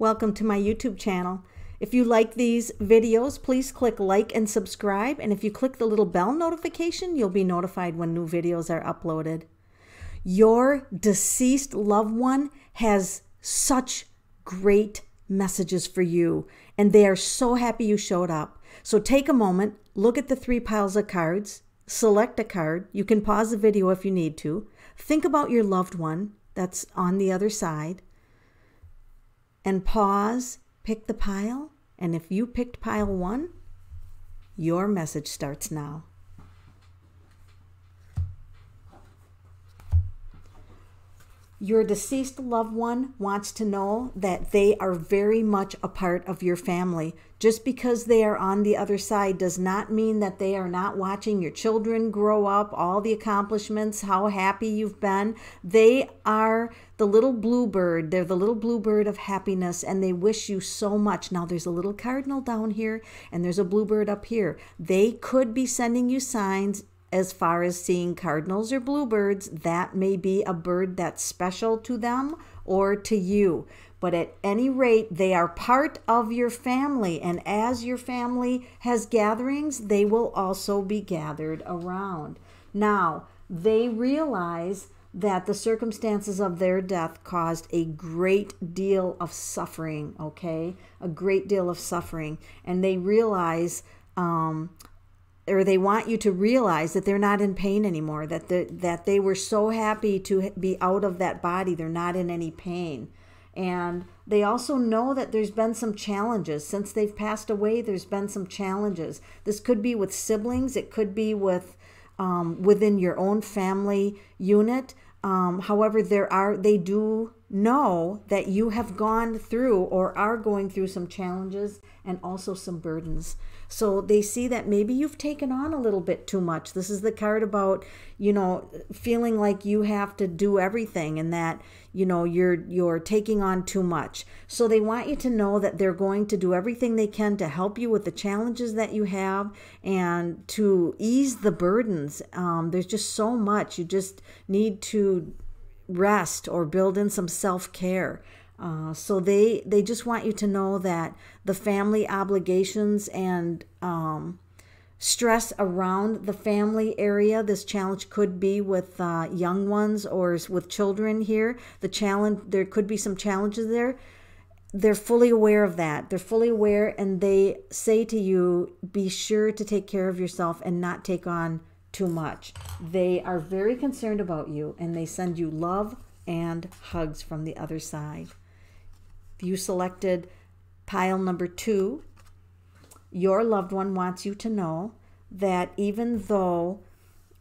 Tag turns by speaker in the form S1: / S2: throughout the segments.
S1: Welcome to my YouTube channel. If you like these videos, please click like and subscribe. And if you click the little bell notification, you'll be notified when new videos are uploaded. Your deceased loved one has such great messages for you, and they are so happy you showed up. So take a moment, look at the 3 piles of cards, select a card. You can pause the video if you need to. Think about your loved one that's on the other side, and pause, pick the pile, and if you picked pile 1, your message starts now. Your deceased loved one wants to know that they are very much a part of your family. Just because they are on the other side does not mean that they are not watching your children grow up, all the accomplishments, how happy you've been. They are the little bluebird. They're the little bluebird of happiness, and they wish you so much. Now, there's a little cardinal down here, and there's a bluebird up here. They could be sending you signs. As far as seeing cardinals or bluebirds, that may be a bird that's special to them or to you. But at any rate, they are part of your family. And as your family has gatherings, they will also be gathered around. Now, they realize that the circumstances of their death caused a great deal of suffering, okay? A great deal of suffering. And they realize... or they want you to realize that they're not in pain anymore, that they were so happy to be out of that body, they're not in any pain. And they also know that there's been some challenges. Since they've passed away, there's been some challenges. This could be with siblings, it could be with within your own family unit. However, they do know that you have gone through or are going through some challenges and also some burdens. So they see that maybe you've taken on a little bit too much. This is the card about, feeling like you have to do everything and that, you're taking on too much. So they want you to know that they're going to do everything they can to help you with the challenges that you have and to ease the burdens. There's just so much. You just need to rest or build in some self-care. So they just want you to know that the family obligations and stress around the family area, this challenge could be with young ones or with children here. There could be some challenges there. They're fully aware of that. They're fully aware, and they say to you, be sure to take care of yourself and not take on too much. They are very concerned about you, and they send you love and hugs from the other side. You selected pile number 2. Your loved one wants you to know that even though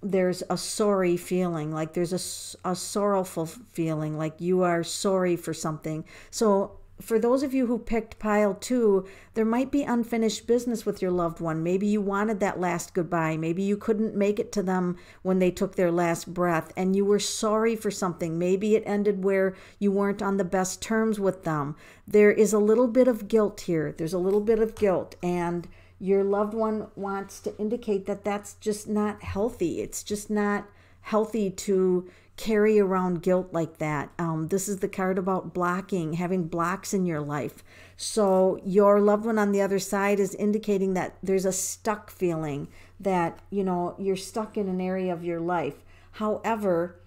S1: there's a sorry feeling, like there's a sorrowful feeling, like you are sorry for something. So for those of you who picked pile 2, there might be unfinished business with your loved one. Maybe you wanted that last goodbye. Maybe you couldn't make it to them when they took their last breath and you were sorry for something. Maybe it ended where you weren't on the best terms with them. There is a little bit of guilt here. There's a little bit of guilt, and your loved one wants to indicate that that's just not healthy. It's just not healthy to carry around guilt like that. This is the card about blocking, having blocks in your life. So your loved one on the other side is indicating that there's a stuck feeling, that you're stuck in an area of your life. However,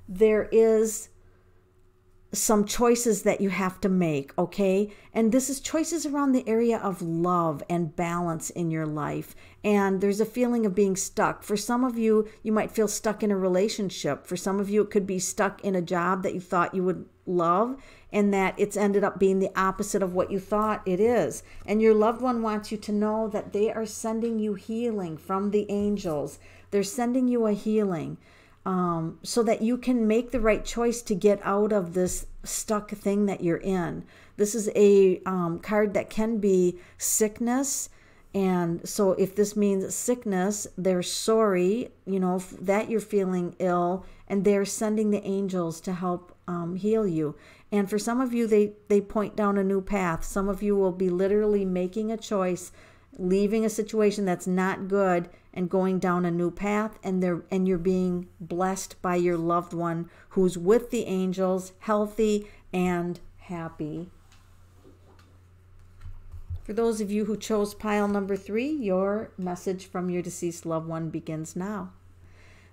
S1: there is some choices that you have to make, okay? And this is choices around the area of love and balance in your life. And there's a feeling of being stuck. For some of you, you might feel stuck in a relationship. For some of you, it could be stuck in a job that you thought you would love and that it's ended up being the opposite of what you thought it is. And your loved one wants you to know that they are sending you healing from the angels. They're sending you a healing. So that you can make the right choice to get out of this stuck thing that you're in. This is a card that can be sickness. And so if this means sickness, they're sorry, that you're feeling ill, and they're sending the angels to help heal you. And for some of you, they point down a new path. Some of you will be literally making a choice, leaving a situation that's not good and going down a new path, and you're being blessed by your loved one who's with the angels, healthy and happy. For those of you who chose pile number 3, your message from your deceased loved one begins now.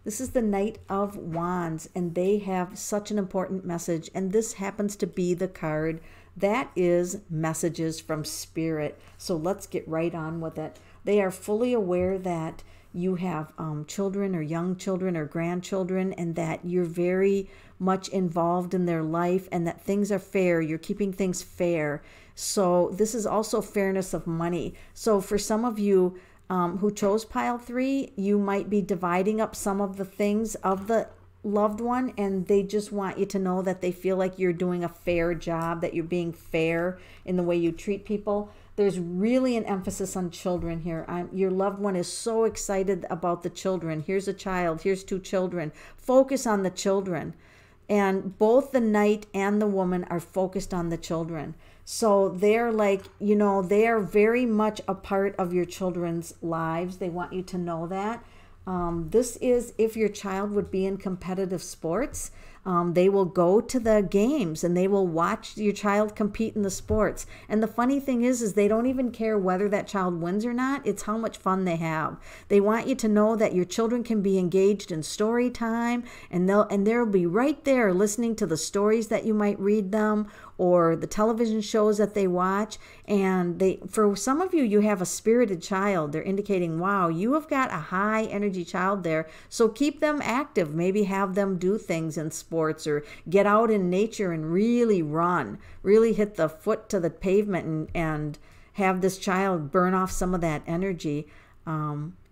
S1: This is the Knight of Wands, and they have such an important message, and this happens to be the card that is messages from Spirit. So let's get right on with it. They are fully aware that you have children or young children or grandchildren, and that you're very much involved in their life, and that things are fair. You're keeping things fair. So this is also fairness of money. So for some of you who chose pile 3, you might be dividing up some of the things of the loved one, and they just want you to know that they feel like you're doing a fair job, that you're being fair in the way you treat people. There's really an emphasis on children here. Your loved one is so excited about the children. Here's a child, here's 2 children. Focus on the children. And both the knight and the woman are focused on the children. So they're like, you know, they are very much a part of your children's lives. They want you to know that. This is if your child would be in competitive sports. They will go to the games and they will watch your child compete in the sports. And the funny thing is they don't even care whether that child wins or not. It's how much fun they have. They want you to know that your children can be engaged in story time, and they'll be right there listening to the stories that you might read them, or the television shows that they watch. And for some of you, you have a spirited child. They're indicating, wow, you have got a high energy child there. So keep them active. Maybe have them do things in sports, or get out in nature and really run, really hit the foot to the pavement, and have this child burn off some of that energy.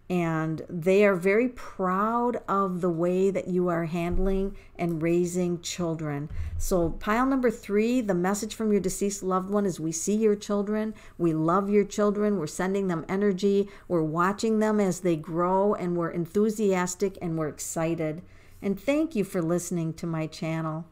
S1: And they are very proud of the way that you are handling and raising children. So pile number 3, the message from your deceased loved one is, we see your children, we love your children, we're sending them energy, we're watching them as they grow, and we're enthusiastic and we're excited. And thank you for listening to my channel.